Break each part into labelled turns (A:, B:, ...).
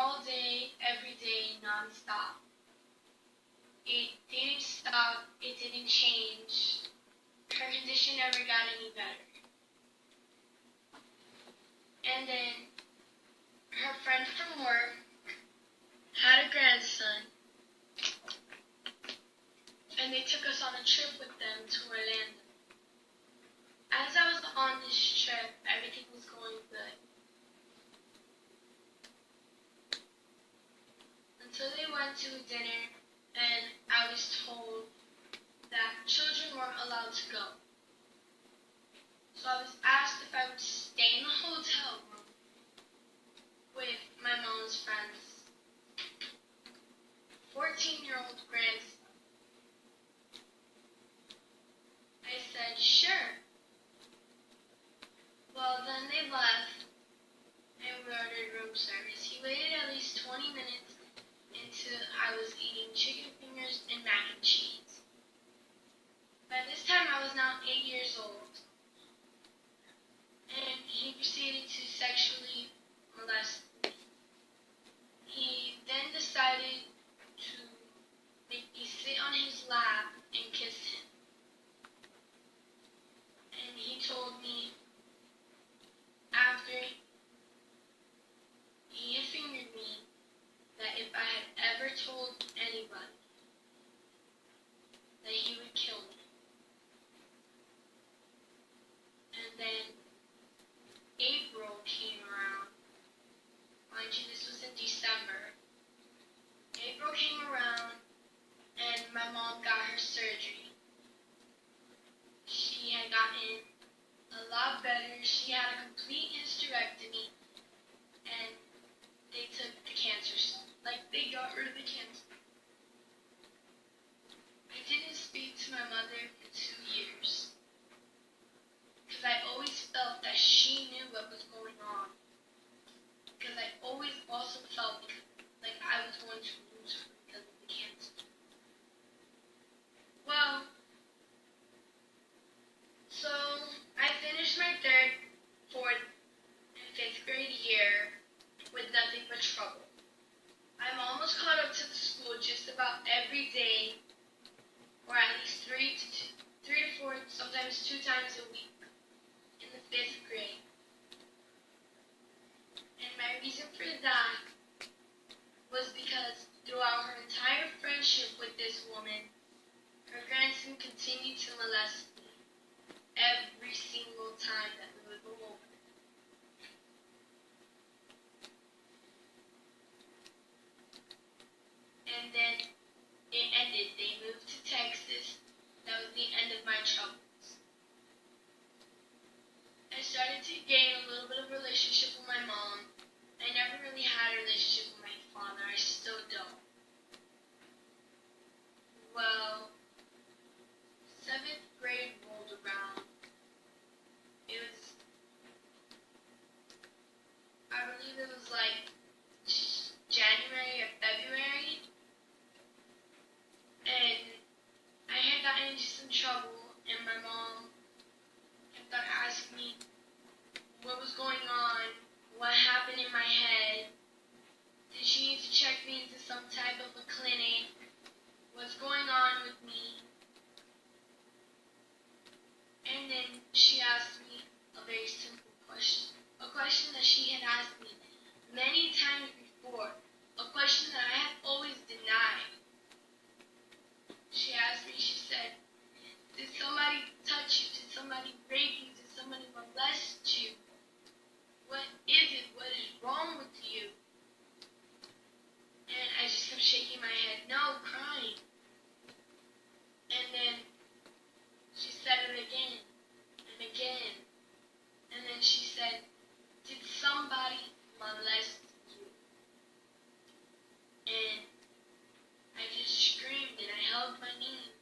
A: all day, every day, non-stop. It didn't stop, it didn't change. Her condition never got any better. And then her friend from work had a grandson, and they took us on a trip with them to Orlando. As I was on this trip, everything was going good. Until they went to dinner, and I was told that children weren't allowed to go. So I was asked if I would stay in the hotel room with my mom's friends. 14-year-old grandson. I said, sure. Well, then they left, and we ordered room service. He waited at least 20 minutes until I was eating chicken fingers and mac and cheese. By this time, I was now 8 years old, and he proceeded to sexually molest me. He then decided to make me sit on his lap and kiss him. And he told me after he had fingered me that if I had ever told anybody, that he would kill me. And then April came around. Mind you, this was in December. April came around, and my mom got her surgery. She had gotten a lot better. She had a complete hysterectomy, and they took the cancer. They got rid of the cancer. I didn't speak to my mother for 2 years, because I always felt that she knew what was going on. Because I always also felt like I was going to lose her because of the cancer. Well, so I finished my 3rd, 4th, and 5th grade year with nothing but trouble. I'm almost caught up to the school just about every day, or at least 3 to 4, sometimes 2 times a week in the 5th grade. And my reason for that was because throughout her entire friendship with this woman, her grandson continued to molest me every single time that we would go over. And then it ended. They moved to Texas. That was the end of my troubles. I started to gain a little bit of a relationship with my mom. I never really had a relationship with my father. I still don't. Well, 7th grade rolled around. It was, I believe it was like January or February. And I had gotten into some trouble, and my mom kept on asking me what was going on, what happened in my head, did she need to check me into some type of a clinic, what's going on with me. And then she asked me a very simple question, a question that she had asked me many times before, a question that I had always denied. She asked me, she said, did somebody touch you? Did somebody rape you? Did somebody molest you? What is it? What is wrong with you? And I just kept shaking my head, no, crying. And then she said it again and again. And then she said, did somebody molest you? And I just screamed and I held my knee,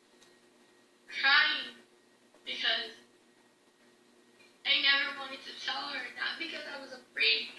A: crying, because I never wanted to tell her, not because I was afraid